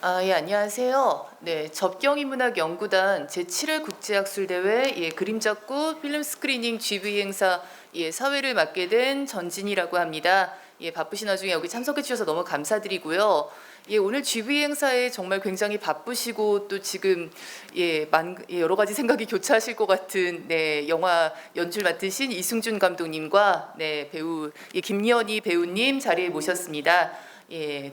예, 안녕하세요. 네, 접경인문학연구단 제7회 국제학술대회 그림작구 필름 스크리닝 GV 행사 사회를 맡게 된 전진이라고 합니다. 바쁘신 와중에 여기 참석해 주셔서 너무 감사드리고요. 오늘 GV 행사에 정말 굉장히 바쁘시고 또 지금 여러 가지 생각이 교차하실 것 같은 영화 연출 맡으신 이승준 감독님과 배우 김연희 배우님 자리에 모셨습니다.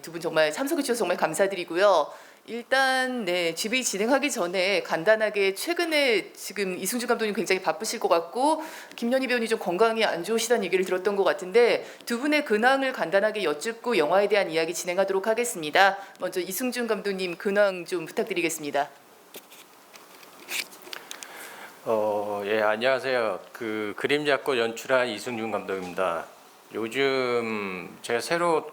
두 분 정말 참석해 주셔서 정말 감사드리고요. 일단 GV 진행하기 전에 간단하게 최근에 지금 이승준 감독님 굉장히 바쁘실 것 같고 김연희 배우님 좀 건강이 안 좋으시다는 얘기를 들었던 것 같은데 두 분의 근황을 간단하게 여쭙고 영화에 대한 이야기 진행하도록 하겠습니다. 먼저 이승준 감독님 근황 좀 부탁드리겠습니다. 안녕하세요. 그림작고 연출한 이승준 감독입니다. 요즘 제가 새로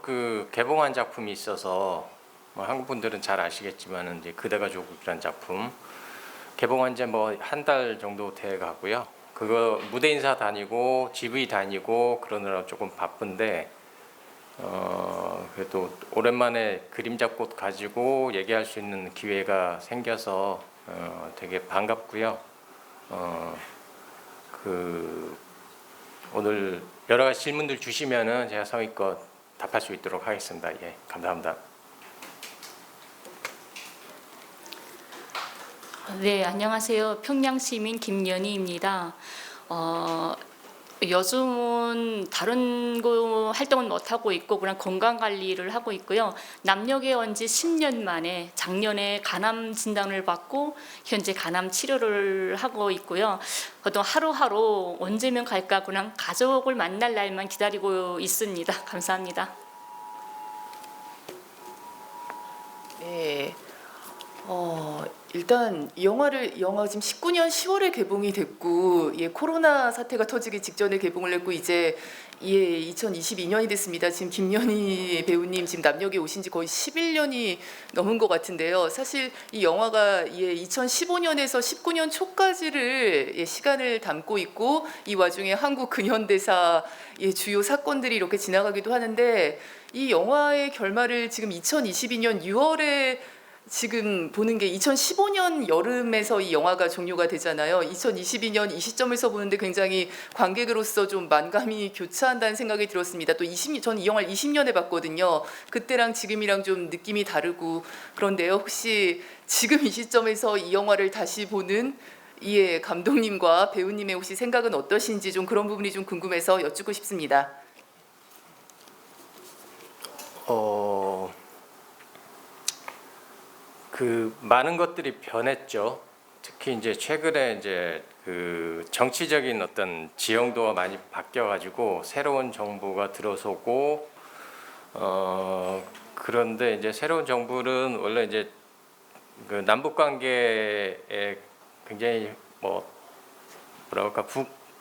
개봉한 작품이 있어서 한국 분들은 잘 아시겠지만 이제 그대가 조국이라는 작품 개봉한 지 한 달 정도 돼 가고요. 그거 무대 인사 다니고 GV 다니고 그러느라 조금 바쁜데 그래도 오랜만에 그림작꽃 가지고 얘기할 수 있는 기회가 생겨서 되게 반갑고요. 오늘 여러 가지 질문들 주시면은 제가 성의껏 답할 수 있도록 하겠습니다. 감사합니다. 네, 안녕하세요. 평양시민 김연희입니다. 요즘은 다른 거 활동은 못하고 있고 그냥 건강관리를 하고 있고요. 남녘에 온 지 10년 만에 작년에 간암 진단을 받고 현재 간암 치료를 하고 있고요. 보통 하루하루 언제면 갈까 그냥 가족을 만날 날만 기다리고 있습니다. 감사합니다. 네. 일단 영화 지금 19년 10월에 개봉이 됐고 코로나 사태가 터지기 직전에 개봉을 했고 이제 2022년이 됐습니다. 지금 김연희 배우님 지금 남녘에 오신 지 거의 11년이 넘은 것 같은데요. 사실 이 영화가 2015년에서 19년 초까지를 시간을 담고 있고 이 와중에 한국 근현대사 주요 사건들이 이렇게 지나가기도 하는데 이 영화의 결말을 지금 2022년 6월에 지금 보는 게 2015년 여름에서 이 영화가 종료가 되잖아요. 2022년 이 시점에서 보는데 굉장히 관객으로서 좀 만감이 교차한다는 생각이 들었습니다. 또 저는 이 영화를 20년에 봤거든요. 그때랑 지금이랑 좀 느낌이 다르고 그런데요. 혹시 지금 이 시점에서 이 영화를 다시 보는 감독님과 배우님의 혹시 생각은 어떠신지 좀 그런 부분이 좀 궁금해서 여쭙고 싶습니다. 많은 것들이 변했죠. 특히 이제 최근에 이제 정치적인 어떤 지형도가 많이 바뀌어가지고 새로운 정부가 들어서고 그런데 이제 새로운 정부는 원래 이제 남북 관계에 굉장히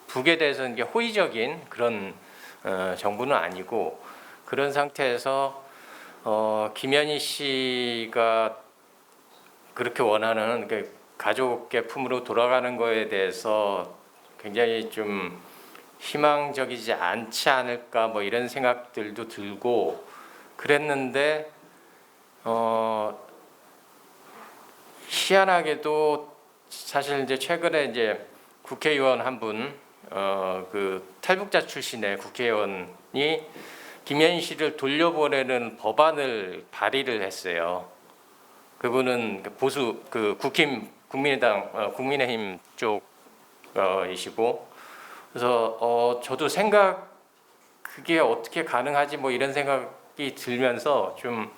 북에 대해서는 이게 호의적인 그런 정부는 아니고 그런 상태에서 김연희 씨가 그렇게 원하는 가족의 품으로 돌아가는 거에 대해서 굉장히 좀 희망적이지 않지 않을까 이런 생각들도 들고 그랬는데 희한하게도 사실 이제 최근에 이제 국회의원 한 분 탈북자 출신의 국회의원이 김연희 씨를 돌려보내는 법안을 발의를 했어요. 그분은 보수 국민의힘 쪽이시고 그래서 저도 그게 어떻게 가능하지 이런 생각이 들면서 좀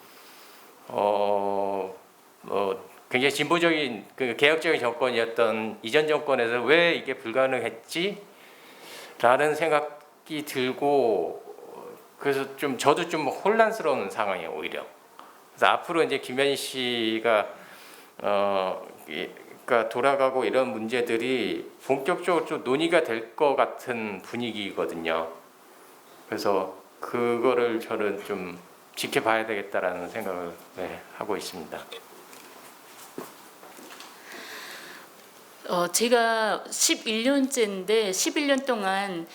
굉장히 진보적인 개혁적인 정권이었던 이전 정권에서 왜 이게 불가능했지라는 생각이 들고 그래서 저도 좀 혼란스러운 상황이에요 오히려. 그래서 앞으로 이제 김연희 씨가 돌아가고 이런 문제들이 본격적으로 좀 논의가 될 것 같은 분위기거든요. 그래서 그거를 저는 좀 지켜봐야 되겠다라는 생각을 하고 있습니다. 제가 11년째인데 11년 동안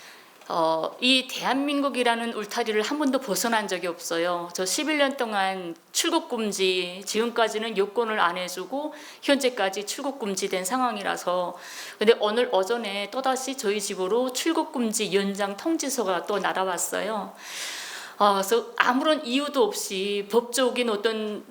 이 대한민국이라는 울타리를 한 번도 벗어난 적이 없어요. 저 11년 동안 출국 금지, 지금까지는 요건을 안 해주고 현재까지 출국 금지된 상황이라서, 근데 오늘 오전에 또다시 저희 집으로 출국 금지 연장 통지서가 또 날아왔어요. 그래서 아무런 이유도 없이 법적인 어떤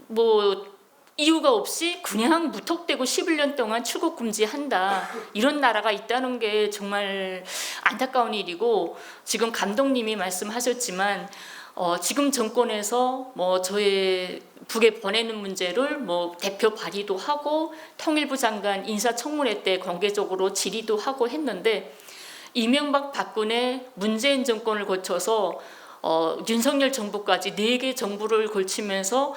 이유가 없이 그냥 무턱대고 11년 동안 출국 금지한다, 이런 나라가 있다는 게 정말 안타까운 일이고, 지금 감독님이 말씀하셨지만 지금 정권에서 저의 북에 보내는 문제를 대표 발의도 하고 통일부 장관 인사청문회 때 공개적으로 질의도 하고 했는데, 이명박 박근혜 문재인 정권을 거쳐서 윤석열 정부까지 4개 정부를 걸치면서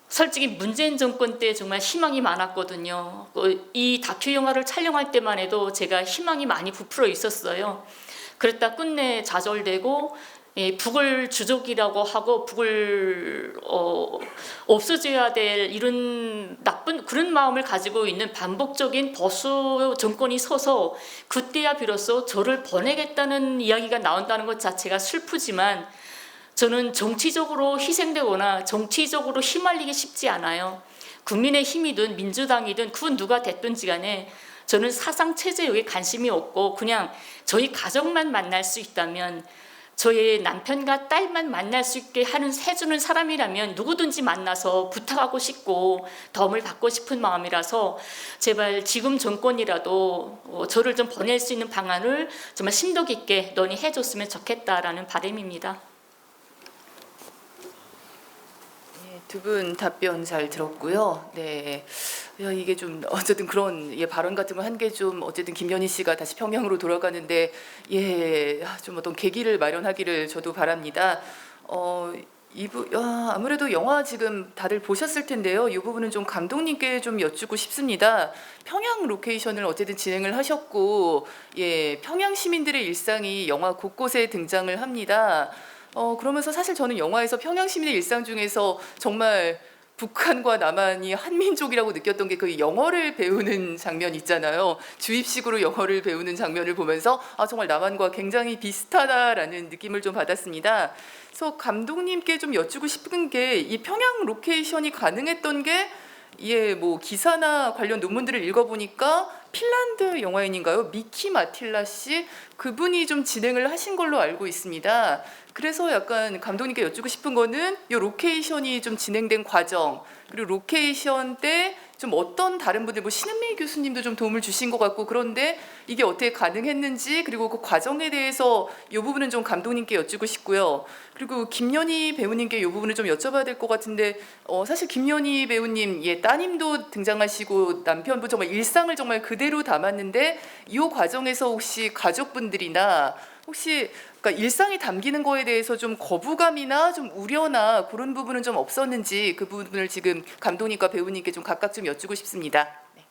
솔직히 문재인 정권 때 정말 희망이 많았거든요. 이 다큐 영화를 촬영할 때만 해도 제가 희망이 많이 부풀어 있었어요. 그랬다 끝내 좌절되고 북을 주적이라고 하고 북을 없어져야 될 이런 나쁜 그런 마음을 가지고 있는 반복적인 보수 정권이 서서 그때야 비로소 저를 보내겠다는 이야기가 나온다는 것 자체가 슬프지만, 저는 정치적으로 희생되거나 정치적으로 휘말리기 쉽지 않아요. 국민의힘이든 민주당이든 그 누가 됐든지 간에 저는 사상체제에 관심이 없고, 그냥 저희 가족만 만날 수 있다면, 저의 남편과 딸만 만날 수 있게 해주는 사람이라면 누구든지 만나서 부탁하고 싶고 도움을 받고 싶은 마음이라서, 제발 지금 정권이라도 저를 좀 보낼 수 있는 방안을 정말 심도 깊게 논의해줬으면 좋겠다라는 바람입니다. 두 분 답변 잘 들었고요. 네, 이게 좀 어쨌든 그런 발언 같은 거 한 게 좀 어쨌든 김연희 씨가 다시 평양으로 돌아가는데 좀 어떤 계기를 마련하기를 저도 바랍니다. 아무래도 영화 지금 다들 보셨을 텐데요. 이 부분은 좀 감독님께 좀 여쭙고 싶습니다. 평양 로케이션을 어쨌든 진행을 하셨고, 평양 시민들의 일상이 영화 곳곳에 등장을 합니다. 그러면서 사실 저는 영화에서 평양 시민의 일상 중에서 정말 북한과 남한이 한민족이라고 느꼈던 게 그 영어를 배우는 장면 있잖아요. 주입식으로 영어를 배우는 장면을 보면서 정말 남한과 굉장히 비슷하다라는 느낌을 좀 받았습니다. 그래서 감독님께 좀 여쭙고 싶은 게, 이 평양 로케이션이 가능했던 게 기사나 관련 논문들을 읽어보니까 핀란드 영화인인가요? 미키 마틸라 씨, 그분이 좀 진행을 하신 걸로 알고 있습니다. 그래서 약간 감독님께 여쭙고 싶은 거는 이 로케이션이 좀 진행된 과정, 그리고 로케이션 때 좀 어떤 다른 분들, 신은미 교수님도 좀 도움을 주신 것 같고, 그런데 이게 어떻게 가능했는지, 그리고 그 과정에 대해서 이 부분은 좀 감독님께 여쭙고 싶고요. 그리고 김연희 배우님께 이 부분을 좀 여쭤봐야 될 것 같은데, 사실 김연희 배우님 따님도 등장하시고 남편분 정말 일상을 정말 그대로 담았는데, 이 과정에서 혹시 가족분들이나 그러니까 일상이 담기는 거에 대해서 좀 거부감이나 좀 우려나 그런 부분은 좀 없었는지, 그 부분을 지금 감독님과 배우님께 좀 각각 좀 여쭈고 싶습니다. 네.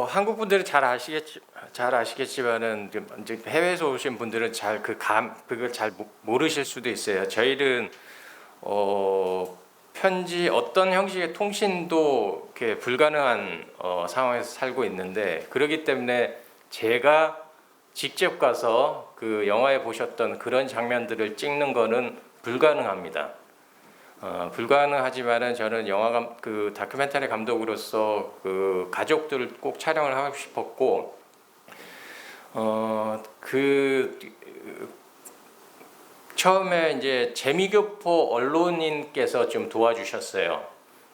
한국 분들은 잘 아시겠지만은 이제 해외에서 오신 분들은 그걸 잘 모르실 수도 있어요. 저희는 편지 어떤 형식의 통신도 이렇게 불가능한 상황에서 살고 있는데, 그렇기 때문에 제가 직접 가서 그 영화에 보셨던 그런 장면들을 찍는 거는 불가능합니다. 불가능하지만은 저는 그 다큐멘터리 감독으로서 그 가족들을 꼭 촬영을 하고 싶었고, 처음에 이제 재미교포 언론인께서 좀 도와주셨어요.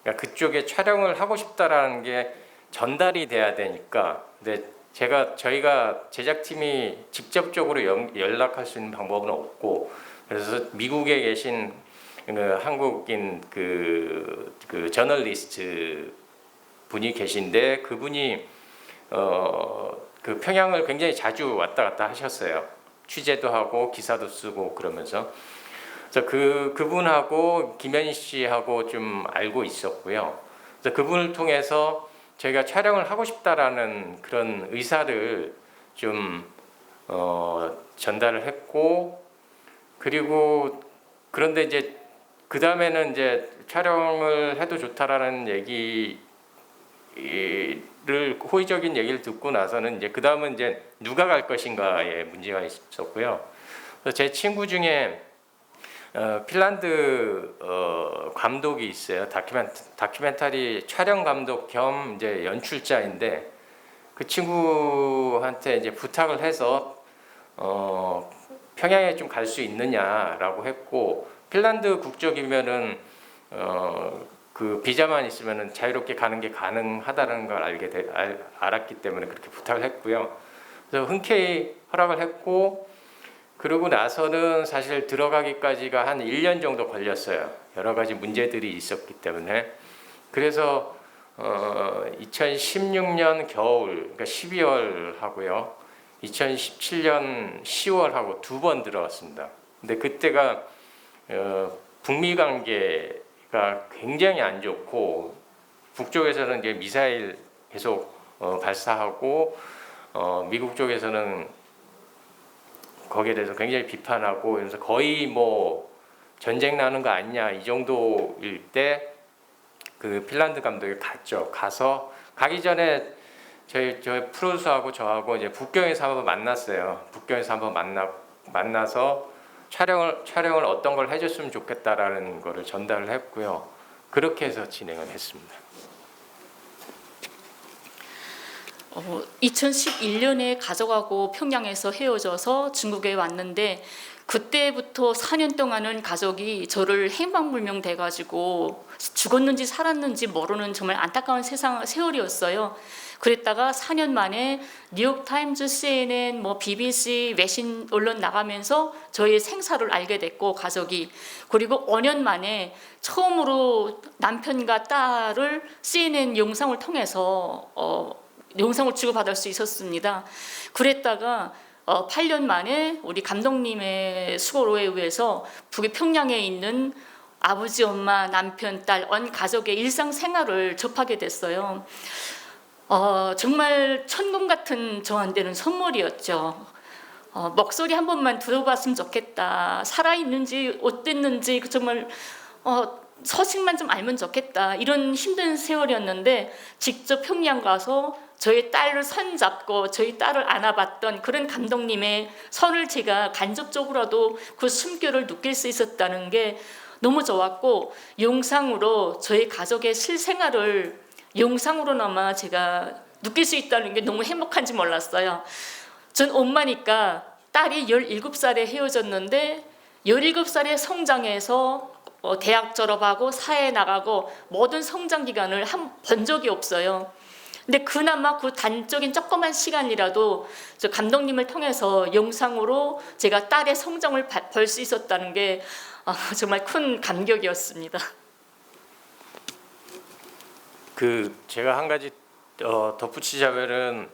그러니까 그쪽에 촬영을 하고 싶다라는 게 전달이 돼야 되니까. 근데 저희가 제작팀이 직접적으로 연락할 수 있는 방법은 없고, 그래서 미국에 계신 한국인 그 저널리스트 분이 계신데, 그분이 그 평양을 굉장히 자주 왔다 갔다 하셨어요. 취재도 하고 기사도 쓰고 그러면서. 그래서 그분하고 김연희 씨하고 좀 알고 있었고요. 그래서 그분을 통해서 저희가 촬영을 하고 싶다라는 그런 의사를 좀 전달을 했고, 그리고 그런데 이제 그 다음에는 이제 촬영을 해도 좋다라는 얘기를 를 호의적인 얘기를 듣고 나서는 이제 그 다음은 이제 누가 갈 것인가에 문제가 있었고요. 그래서 제 친구 중에 핀란드 감독이 있어요. 다큐멘터리 촬영 감독 겸 이제 연출자인데 그 친구한테 이제 부탁을 해서 평양에 좀 갈 수 있느냐라고 했고 핀란드 국적이면은 그 비자만 있으면은 자유롭게 가는 게 가능하다는 걸 알았기 때문에 그렇게 부탁을 했고요. 그래서 흔쾌히 허락을 했고 그러고 나서는 사실 들어가기까지가 한 1년 정도 걸렸어요. 여러 가지 문제들이 있었기 때문에. 그래서 2016년 겨울, 그러니까 12월 하고요. 2017년 10월 하고 2번 들어갔습니다. 근데 그때가 북미 관계가 굉장히 안 좋고 북쪽에서는 이제 미사일 계속 발사하고 미국 쪽에서는 거기에 대해서 굉장히 비판하고 그래서 거의 뭐 전쟁 나는 거 아니냐 이 정도일 때 그 핀란드 감독이 갔죠. 가서 가기 전에 저희 프로듀서하고 저하고 이제 북경에서 한번 만났어요. 북경에서 한번 만나서 촬영을 어떤 걸 해줬으면 좋겠다라는 거를 전달을 했고요. 그렇게 해서 진행을 했습니다. 2011년에 가족하고 평양에서 헤어져서 중국에 왔는데 그때부터 4년 동안은 가족이 저를 행방불명 돼가지고 죽었는지 살았는지 모르는 정말 안타까운 세월이었어요. 그랬다가 4년 만에 뉴욕타임즈, CNN, BBC 외신 언론 나가면서 저희의 생사를 알게 됐고 가족이 그리고 5년 만에 처음으로 남편과 딸을 CNN 영상을 통해서 영상을 주고받을 수 있었습니다. 그랬다가 8년 만에 우리 감독님의 수고로에 의해서 북의 평양에 있는 아버지, 엄마, 남편, 딸, 온 가족의 일상생활을 접하게 됐어요. 정말 천국 같은 저한테는 선물이었죠. 목소리 한 번만 들어봤으면 좋겠다. 살아있는지 어땠는지 정말 소식만 좀 알면 좋겠다. 이런 힘든 세월이었는데 직접 평양 가서 저희 딸을 손잡고 저희 딸을 안아봤던 그런 감독님의 손을 제가 간접적으로라도 그 숨결을 느낄 수 있었다는 게 너무 좋았고 영상으로 저희 가족의 실생활을 영상으로나마 제가 느낄 수 있다는 게 너무 행복한지 몰랐어요. 전 엄마니까 딸이 17살에 헤어졌는데 17살에 성장해서 대학 졸업하고 사회에 나가고 모든 성장 기간을 본 적이 없어요. 근데 그나마 그 단적인 조그만 시간이라도 저 감독님을 통해서 영상으로 제가 딸의 성장을 볼 수 있었다는 게 정말 큰 감격이었습니다. 제가 한 가지 덧붙이자면은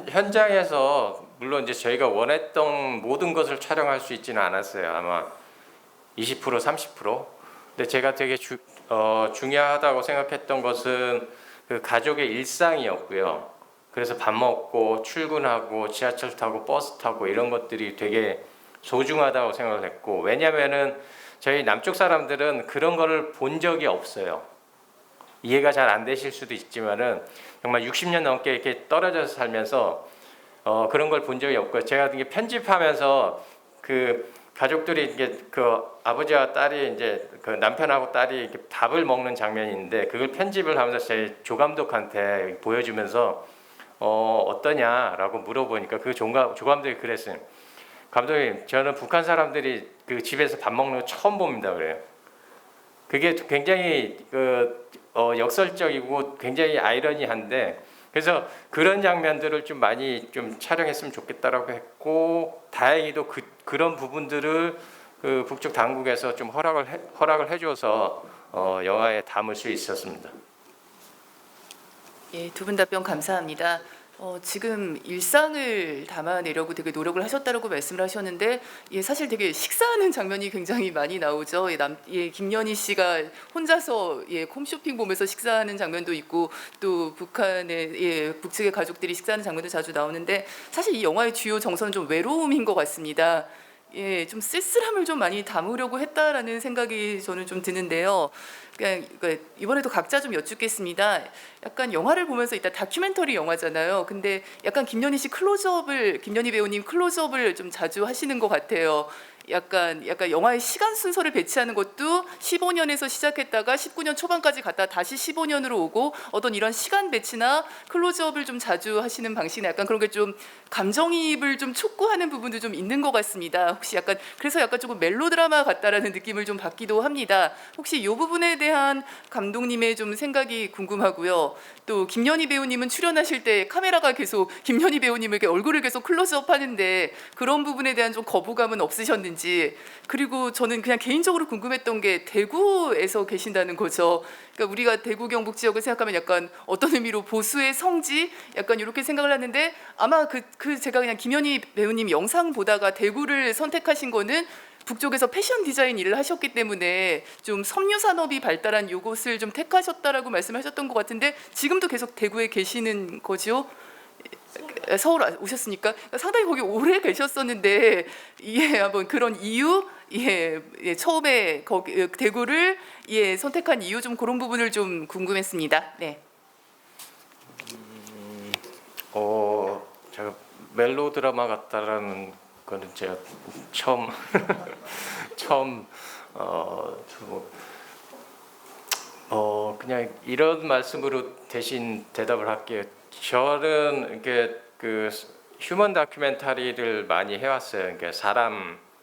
현장에서 물론 이제 저희가 원했던 모든 것을 촬영할 수 있지는 않았어요. 아마 20% 30%. 근데 제가 되게 중요하다고 생각했던 것은 그 가족의 일상이었고요. 그래서 밥 먹고 출근하고 지하철 타고 버스 타고 이런 것들이 되게 소중하다고 생각을 했고 왜냐면은 저희 남쪽 사람들은 그런 거를 본 적이 없어요. 이해가 잘 안 되실 수도 있지만은 정말 60년 넘게 이렇게 떨어져서 살면서 그런 걸 본 적이 없고요. 제가 이게 편집하면서 그 가족들이 이게 그 아버지와 딸이 이제 그 남편하고 딸이 이렇게 밥을 먹는 장면인데 그걸 편집을 하면서 제 조감독한테 보여주면서 어떠냐라고 물어보니까 그 조감독이 그랬어요. 감독님, 저는 북한 사람들이 그 집에서 밥 먹는 거 처음 봅니다 그래요. 그게 굉장히 역설적이고 굉장히 아이러니한데 그래서 그런 장면들을 좀 많이 좀 촬영했으면 좋겠다라고 했고 다행히도 그런 부분들을 그 북쪽 당국에서 좀 허락을 해줘서 영화에 담을 수 있었습니다. 예, 두 분 답변 감사합니다. 지금 일상을 담아내려고 되게 노력을 하셨다고 말씀을 하셨는데 사실 되게 식사하는 장면이 굉장히 많이 나오죠. 김연희 씨가 혼자서 홈쇼핑 보면서 식사하는 장면도 있고 또 북한의 북측의 가족들이 식사하는 장면도 자주 나오는데 사실 이 영화의 주요 정서는 좀 외로움인 것 같습니다. 예, 좀 쓸쓸함을 좀 많이 담으려고 했다라는 생각이 저는 좀 드는데요. 그러니까 이번에도 각자 좀 여쭙겠습니다. 약간 영화를 보면서 일단 다큐멘터리 영화잖아요. 근데 약간 김연희 배우님 클로즈업을 좀 자주 하시는 것 같아요. 약간 영화의 시간 순서를 배치하는 것도 15년에서 시작했다가 19년 초반까지 갔다 다시 15년으로 오고 어떤 이런 시간 배치나 클로즈업을 좀 자주 하시는 방식이나 약간 그런 게 좀 감정이입을 좀 촉구하는 부분도 좀 있는 것 같습니다. 혹시 약간 그래서 약간 조금 멜로드라마 같다라는 느낌을 좀 받기도 합니다. 혹시 이 부분에 대한 감독님의 좀 생각이 궁금하고요. 또 김연희 배우님은 출연하실 때 카메라가 계속 김연희 배우님을 이렇게 얼굴을 계속 클로즈업 하는데 그런 부분에 대한 좀 거부감은 없으셨는지, 그리고 저는 그냥 개인적으로 궁금했던 게 대구에서 계신다는 거죠. 그러니까 우리가 대구 경북 지역을 생각하면 약간 어떤 의미로 보수의 성지 약간 이렇게 생각을 하는데 아마 제가 그냥 김연희 배우님 영상 보다가 대구를 선택하신 거는 북쪽에서 패션 디자인 일을 하셨기 때문에 좀 섬유 산업이 발달한 요것을 좀 택하셨다라고 말씀하셨던 것 같은데 지금도 계속 대구에 계시는 거죠? 서울 오셨으니까 상당히 거기 오래 계셨었는데 한번 그런 이유 처음에 거기 대구를 선택한 이유 좀 그런 부분을 좀 궁금했습니다. 네. 제가 멜로드라마 같다라는 거는 제가 처음 그냥 이런 말씀으로 대신 대답을 할게요. 저는 이렇게 그 휴먼 다큐멘터리를 많이 해왔어요. 그러니까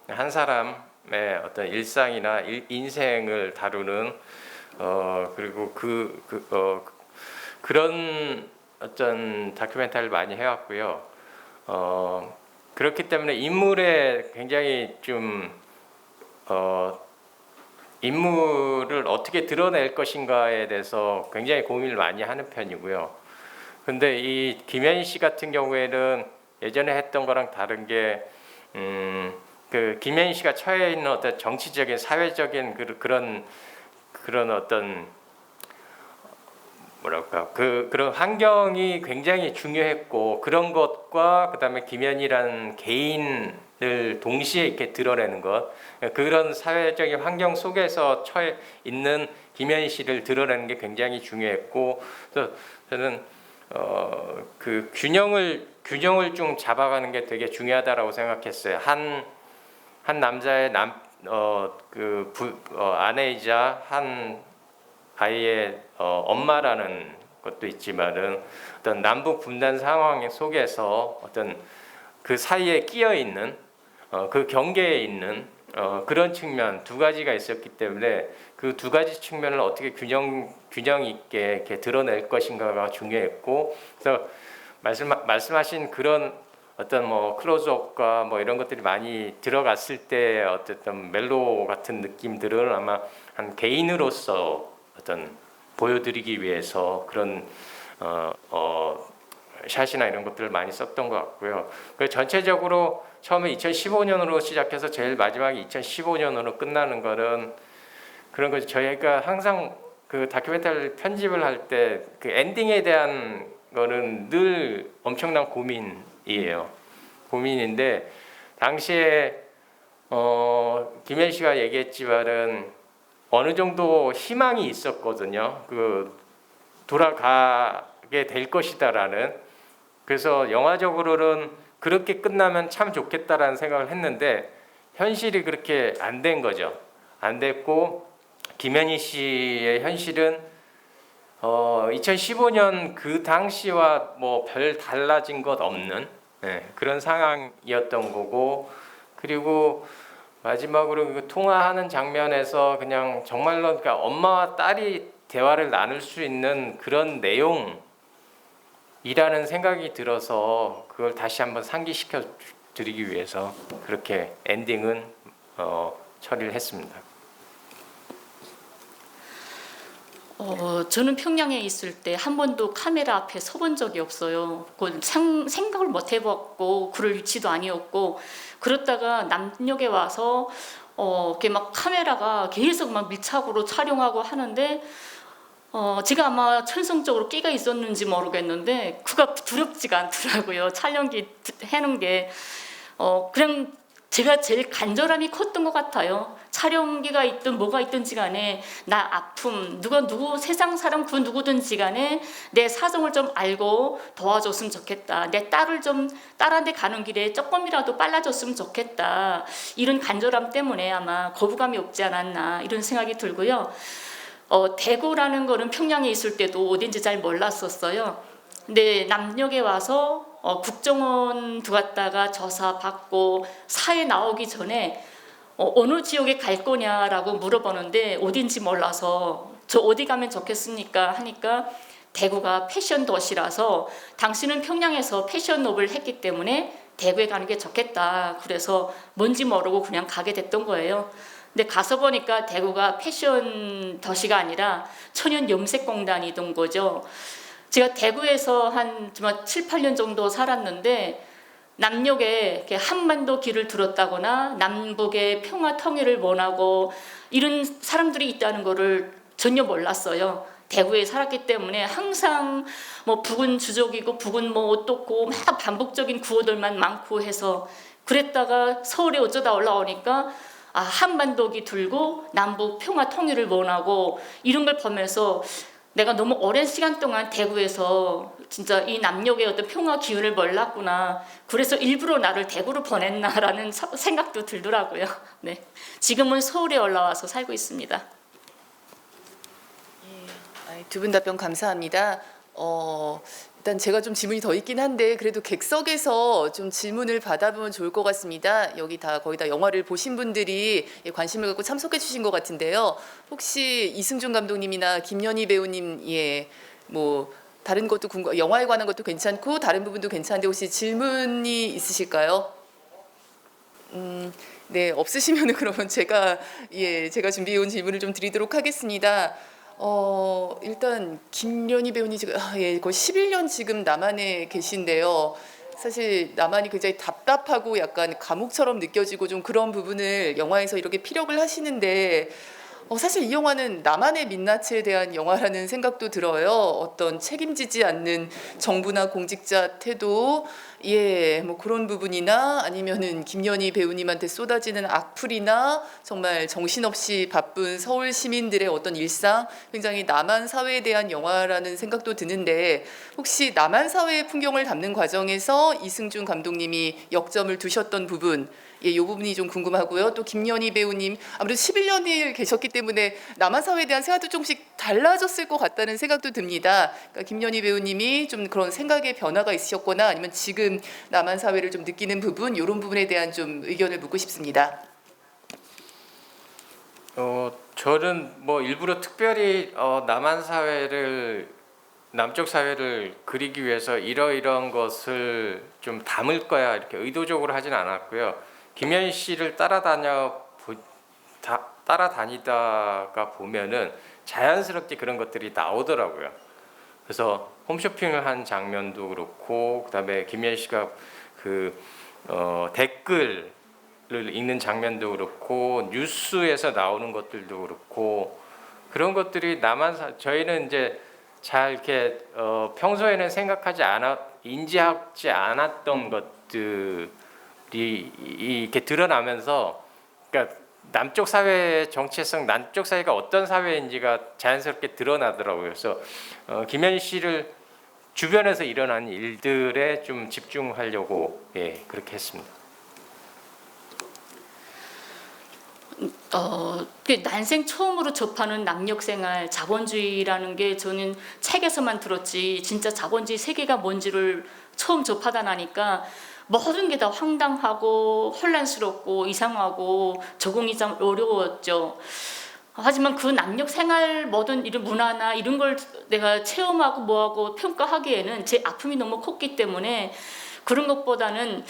한 사람의 어떤 일상이나 인생을 다루는 그리고 그런 어떤 다큐멘터리를 많이 해왔고요. 그렇기 때문에 인물에 굉장히 좀 인물을 어떻게 드러낼 것인가에 대해서 굉장히 고민을 많이 하는 편이고요. 근데 이 김연희 씨 같은 경우에는 예전에 했던 거랑 다른 게 그 김연희 씨가 처해 있는 어떤 정치적인 사회적인 그런 어떤 뭐랄까 그런 환경이 굉장히 중요했고 그런 것과 그다음에 김연희라는 개인을 동시에 이렇게 드러내는 것, 그런 사회적인 환경 속에서 처해 있는 김연희 씨를 드러내는 게 굉장히 중요했고, 그래서 저는 그 균형을 좀 잡아가는 게 되게 중요하다라고 생각했어요. 한 남자의 아내이자 한 아이의 엄마라는 것도 있지만은 어떤 남북 분단 상황 속에서 어떤 그 사이에 끼어 있는 그 경계에 있는 그런 측면 두 가지가 있었기 때문에 그 두 가지 측면을 어떻게 균형 있게 이렇게 드러낼 것인가가 중요했고, 그래서 말씀하신 그런 어떤 뭐 클로즈업과 뭐 이런 것들이 많이 들어갔을 때 어쨌든 멜로 같은 느낌들을 아마 한 개인으로서 어떤 보여드리기 위해서 그런 샷이나 이런 것들을 많이 썼던 것 같고요. 그 전체적으로 처음에 2015년으로 시작해서 제일 마지막에 2015년으로 끝나는 거는 그런 거죠. 저희가 항상 그 다큐멘터리 편집을 할 때 그 엔딩에 대한 거는 늘 엄청난 고민이에요. 고민인데 당시에 김현 씨가 얘기했지만은 어느 정도 희망이 있었거든요. 그 돌아가게 될 것이다라는. 그래서 영화적으로는 그렇게 끝나면 참 좋겠다라는 생각을 했는데 현실이 그렇게 안 된 거죠. 안 됐고 김현희 씨의 현실은 2015년 그 당시와 뭐 별 달라진 것 없는 그런 상황이었던 거고, 그리고 마지막으로 그 통화하는 장면에서 그냥 정말로 그러니까 엄마와 딸이 대화를 나눌 수 있는 그런 내용이라는 생각이 들어서 그걸 다시 한번 상기시켜 드리기 위해서 그렇게 엔딩은 처리를 했습니다. 저는 평양에 있을 때 한 번도 카메라 앞에 서본 적이 없어요. 그걸 생각을 못 해봤고 그럴 위치도 아니었고, 그렇다가 남녘에 와서 이렇게 막 카메라가 계속 막 밀착으로 촬영하고 하는데 제가 아마 천성적으로 끼가 있었는지 모르겠는데 그가 두렵지가 않더라고요. 촬영기 해놓은 게 그냥 제가 제일 간절함이 컸던 것 같아요. 촬영기가 있든 뭐가 있든지 간에 나 아픔, 누구 세상 사람 그 누구든지 간에 내 사정을 좀 알고 도와줬으면 좋겠다. 내 딸한테 가는 길에 조금이라도 빨라졌으면 좋겠다. 이런 간절함 때문에 아마 거부감이 없지 않았나 이런 생각이 들고요. 대구라는 거는 평양에 있을 때도 어딘지 잘 몰랐었어요. 근데 남녘에 와서 국정원 들어갔다가 조사 받고 사회 나오기 전에 어느 지역에 갈 거냐라고 물어보는데 어딘지 몰라서 저 어디 가면 좋겠습니까 하니까 대구가 패션 도시라서 당신은 평양에서 패션업을 했기 때문에 대구에 가는 게 좋겠다. 그래서 뭔지 모르고 그냥 가게 됐던 거예요. 근데 가서 보니까 대구가 패션 도시가 아니라 천연 염색공단이던 거죠. 제가 대구에서 한 7, 8년 정도 살았는데 남녘에 이렇게 한반도 길을 들었다거나 남북의 평화 통일을 원하고 이런 사람들이 있다는 거를 전혀 몰랐어요. 대구에 살았기 때문에 항상 뭐 북은 주적이고 북은 뭐 어떻고 막 반복적인 구호들만 많고 해서 그랬다가 서울에 어쩌다 올라오니까 한반도기 들고 남북 평화 통일을 원하고 이런 걸 보면서 내가 너무 오랜 시간 동안 대구에서 진짜 이 남녘의 어떤 평화 기운을 몰랐구나. 그래서 일부러 나를 대구로 보냈나라는 생각도 들더라고요. 네, 지금은 서울에 올라와서 살고 있습니다. 두 분 답변 감사합니다. 일단 제가 좀 질문이 더 있긴 한데 그래도 객석에서 좀 질문을 받아보면 좋을 것 같습니다. 여기 거의 다 영화를 보신 분들이 관심을 갖고 참석해 주신 것 같은데요. 혹시 이승준 감독님이나 김연희 배우님 뭐 다른 것도 영화에 관한 것도 괜찮고 다른 부분도 괜찮은데 혹시 질문이 있으실까요? 네, 없으시면은 그러면 제가 준비해 온 질문을 좀 드리도록 하겠습니다. 일단 김연희 배우님 지금 거의 11년 지금 남한에 계신데요. 사실 남한이 굉장히 답답하고 약간 감옥처럼 느껴지고 좀 그런 부분을 영화에서 이렇게 피력을 하시는데 사실 이 영화는 남한의 민낯에 대한 영화라는 생각도 들어요. 어떤 책임지지 않는 정부나 공직자 태도, 뭐 그런 부분이나 아니면은 김연희 배우님한테 쏟아지는 악플이나 정말 정신없이 바쁜 서울 시민들의 어떤 일상, 굉장히 남한 사회에 대한 영화라는 생각도 드는데 혹시 남한 사회의 풍경을 담는 과정에서 이승준 감독님이 역점을 두셨던 부분, 이 부분이 좀 궁금하고요. 또 김연희 배우님 아무래도 11년을 계셨기 때문에 남한 사회에 대한 생각도 조금씩 달라졌을 것 같다는 생각도 듭니다. 그러니까 김연희 배우님이 좀 그런 생각의 변화가 있으셨거나 아니면 지금 남한 사회를 좀 느끼는 부분, 이런 부분에 대한 좀 의견을 묻고 싶습니다. 저는 뭐 일부러 특별히 남쪽 사회를 그리기 위해서 이러이러한 것을 좀 담을 거야 이렇게 의도적으로 하진 않았고요. 김연희 씨를 따라다니다가 보면은 자연스럽게 그런 것들이 나오더라고요. 그래서 홈쇼핑을 한 장면도 그렇고, 그다음에 김연희 씨가 댓글을 읽는 장면도 그렇고, 뉴스에서 나오는 것들도 그렇고, 그런 것들이 저희는 이제 잘 이렇게 평소에는 인지하지 않았던 것들이 이렇게 드러나면서, 그러니까 남쪽 사회의 정체성, 남쪽 사회가 어떤 사회인지가 자연스럽게 드러나더라고요. 그래서 김연희 씨를 주변에서 일어난 일들에 좀 집중하려고 그렇게 했습니다. 난생 처음으로 접하는 남녘생활, 자본주의라는 게 저는 책에서만 들었지 진짜 자본주의 세계가 뭔지를 처음 접하다 나니까 모든 게 다 황당하고 혼란스럽고 이상하고 적응이 좀 어려웠죠. 하지만 그 남녘 생활 모든 이런 문화나 이런 걸 내가 체험하고 뭐하고 평가하기에는 제 아픔이 너무 컸기 때문에 그런 것보다는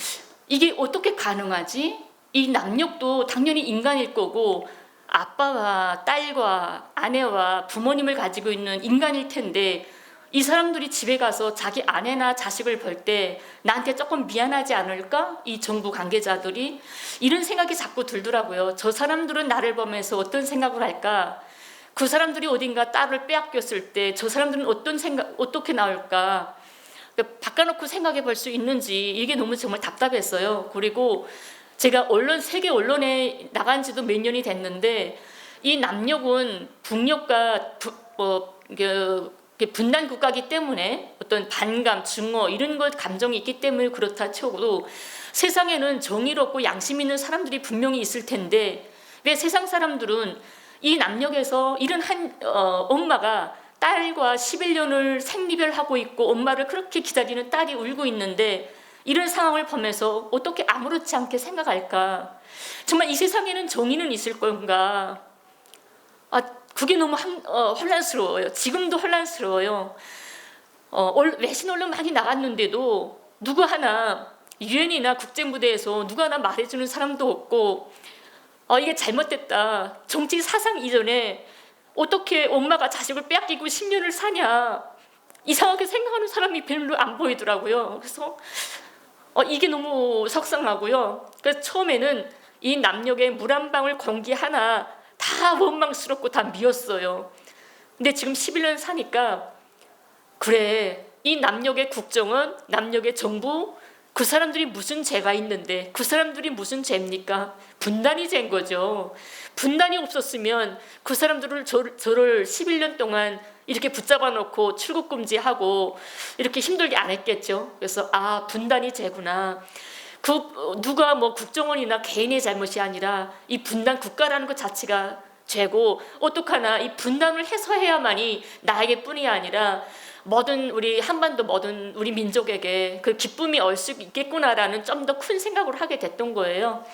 이게 어떻게 가능하지? 이 남녘도 당연히 인간일 거고 아빠와 딸과 아내와 부모님을 가지고 있는 인간일 텐데 이 사람들이 집에 가서 자기 아내나 자식을 볼 때 나한테 조금 미안하지 않을까? 이 정부 관계자들이 이런 생각이 자꾸 들더라고요. 저 사람들은 나를 보면서 어떤 생각을 할까? 그 사람들이 어딘가 딸을 빼앗겼을 때 저 사람들은 어떻게 나올까? 바꿔놓고 생각해 볼 수 있는지 이게 너무 정말 답답했어요. 그리고 제가 세계 언론에 나간 지도 몇 년이 됐는데 이 남녘은 북녘과 분단 국가이기 때문에 어떤 반감, 증오 이런 것 감정이 있기 때문에 그렇다 쳐도 세상에는 정의롭고 양심 있는 사람들이 분명히 있을 텐데 왜 세상 사람들은 이 남녘에서 이런 엄마가 딸과 11년을 생리별하고 있고 엄마를 그렇게 기다리는 딸이 울고 있는데 이런 상황을 보면서 어떻게 아무렇지 않게 생각할까? 정말 이 세상에는 정의는 있을 건가? 그게 너무 혼란스러워요. 지금도 혼란스러워요. 외신 언론 많이 나갔는데도 누구 하나 유엔이나 국제무대에서 누구 하나 말해주는 사람도 없고 이게 잘못됐다. 정치 사상 이전에 어떻게 엄마가 자식을 빼앗기고 10년을 사냐. 이상하게 생각하는 사람이 별로 안 보이더라고요. 그래서 이게 너무 속상하고요. 그래서 처음에는 이 남녘에 물 한 방울 공기 하나 다 원망스럽고 다 미웠어요. 근데 지금 11년 사니까 그래, 이 남녘의 국정원, 남녘의 정부 그 사람들이 무슨 죄가 있는데 그 사람들이 무슨 죄입니까? 분단이 죄인 거죠. 분단이 없었으면 그 사람들을 저를 11년 동안 이렇게 붙잡아 놓고 출국 금지하고 이렇게 힘들게 안 했겠죠. 그래서 분단이 죄구나. 누가 국정원이나 개인의 잘못이 아니라 이 분단 국가라는 것 자체가 죄고 어떡하나 이 분단을 해소해야만이 나에게 뿐이 아니라 우리 한반도 모든 우리 민족에게 그 기쁨이 올 수 있겠구나라는 좀 더 큰 생각을 하게 됐던 거예요.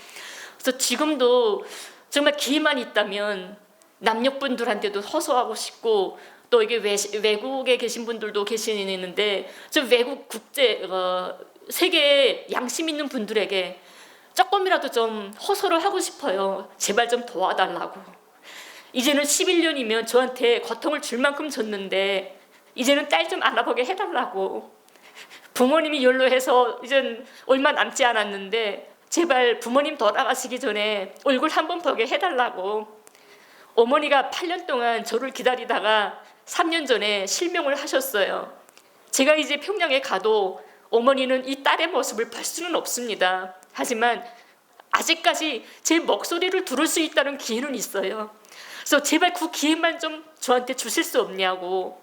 그래서 지금도 정말 기회만 있다면 남녘 분들한테도 호소하고 싶고 또 이게 외국에 계신 분들도 계시는데 저 외국 세계에 양심 있는 분들에게 조금이라도 좀 호소를 하고 싶어요. 제발 좀 도와달라고. 이제는 11년이면 저한테 고통을 줄 만큼 줬는데 이제는 딸 좀 안아보게 해달라고. 부모님이 연로해서 이젠 얼마 남지 않았는데 제발 부모님 돌아가시기 전에 얼굴 한번 보게 해달라고. 어머니가 8년 동안 저를 기다리다가 3년 전에 실명을 하셨어요. 제가 이제 평양에 가도 어머니는 이 딸의 모습을 볼 수는 없습니다. 하지만 아직까지 제 목소리를 들을 수 있다는 기회는 있어요. 그래서 제발 그 기회만 좀 저한테 주실 수 없냐고.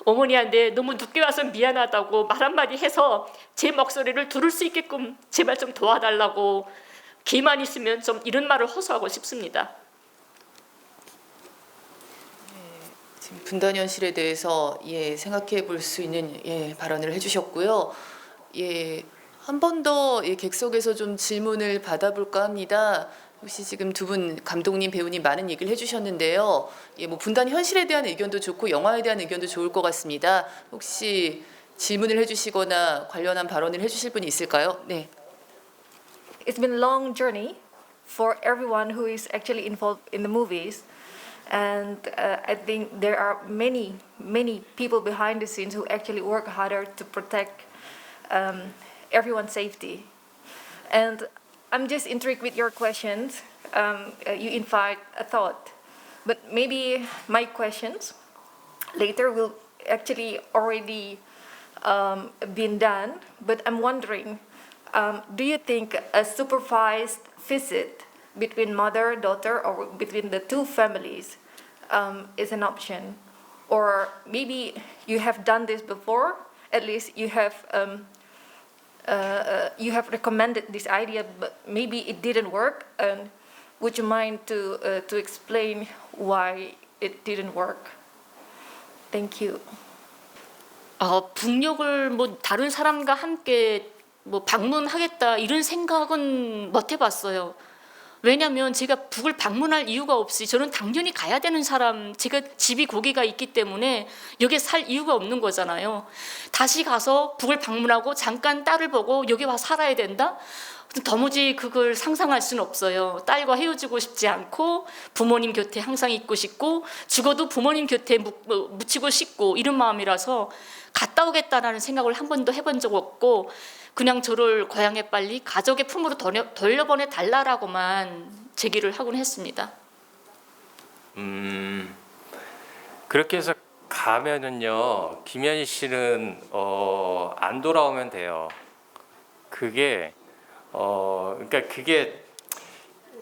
어머니한테 너무 늦게 와서 미안하다고 말 한마디 해서 제 목소리를 들을 수 있게끔 제발 좀 도와달라고 기회만 있으면 좀 이런 말을 호소하고 싶습니다. 지금 분단 현실에 대해서 생각해 볼 수 있는 발언을 해주셨고요. 한 번 더 객석에서 좀 질문을 받아볼까 합니다. 혹시 지금 두 분 감독님, 배우님 많은 얘기를 해주셨는데요. 분단 현실에 대한 의견도 좋고 영화에 대한 의견도 좋을 것 같습니다. 혹시 질문을 해주시거나 관련한 발언을 해주실 분이 있을까요? 네. It's been a long journey for everyone who is actually involved in the movies. And I think there are many people behind the scenes who actually work harder to protect everyone's safety. And I'm just intrigued with your questions. You invite a thought. But maybe my questions later will actually already been done. But I'm wondering, do you think a supervised visit between mother, daughter, or between the two families is an option? Or maybe you have done this before, at least you have recommended this idea, but maybe it didn't work. And would you mind to explain why it didn't work? Thank you. 북녘을 다른 사람과 함께 방문하겠다 이런 생각은 못 해봤어요. 왜냐하면 제가 북을 방문할 이유가 없이 저는 당연히 가야 되는 사람, 제가 집이 거기가 있기 때문에 여기 살 이유가 없는 거잖아요. 다시 가서 북을 방문하고 잠깐 딸을 보고 여기 와 살아야 된다? 도무지 그걸 상상할 수는 없어요. 딸과 헤어지고 싶지 않고 부모님 곁에 항상 있고 싶고 죽어도 부모님 곁에 묻히고 싶고 이런 마음이라서 갔다 오겠다라는 생각을 한 번도 해본 적 없고 그냥 저를 고향에 빨리 가족의 품으로 돌려보내 달라라고만 제기를 하곤 했습니다. 그렇게 해서 가면은요, 김현희 씨는 안 돌아오면 돼요. 그게 그러니까 그게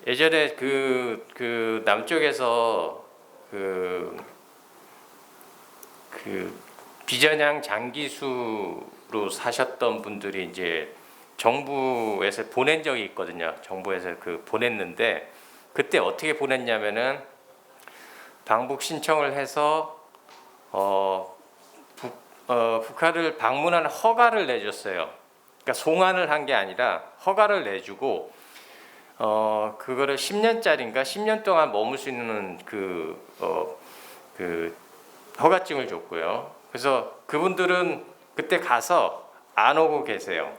예전에 그 남쪽에서 그 비전향 장기수로 사셨던 분들이 이제 정부에서 보낸 적이 있거든요. 정부에서 보냈는데 그때 어떻게 보냈냐면은 방북 신청을 해서 북한을 방문하는 허가를 내줬어요. 그러니까 송환을 한 게 아니라 허가를 내주고 그거를 10년짜리인가 10년 동안 머물 수 있는 그 허가증을 줬고요. 그래서 그분들은 그때 가서 안 오고 계세요.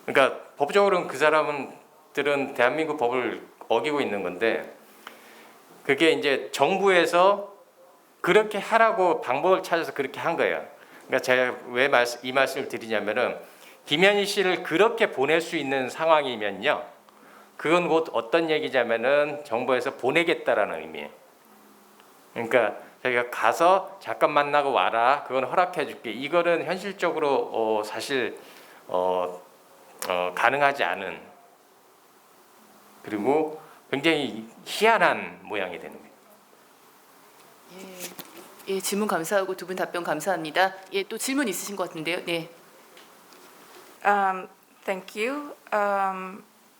그러니까 법적으로는 그 사람들은 대한민국 법을 어기고 있는 건데 그게 이제 정부에서 그렇게 하라고 방법을 찾아서 그렇게 한 거예요. 그러니까 제가 왜 이 말씀을 드리냐면은 김현희 씨를 그렇게 보낼 수 있는 상황이면요. 그건 곧 어떤 얘기냐면은 정부에서 보내겠다라는 의미예요. 그러니까 저희가 가서 잠깐 만나고 와라. 그건 허락해 줄게. 이거는 현실적으로 사실 가능하지 않은 그리고 굉장히 희한한 모양이 되는 거예요. 예, 질문 감사하고 두 분 답변 감사합니다. 예, 또 질문 있으신 것 같은데요. 네. Thank you.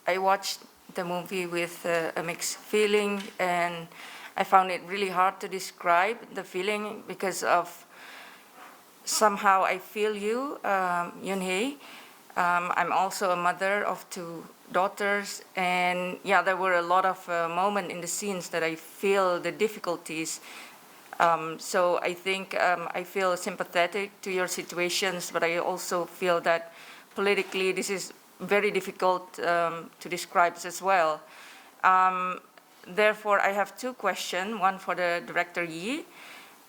I watched the movie with a mixed feeling, and I found it really hard to describe the feeling because of somehow I feel you, Yoon-hee. I'm also a mother of two daughters, and yeah, there were a lot of moments in the scenes that I feel the difficulties. So I think I feel sympathetic to your situations, but I also feel that politically this is very difficult to describe as well. Therefore, I have two questions, one for the director Yi.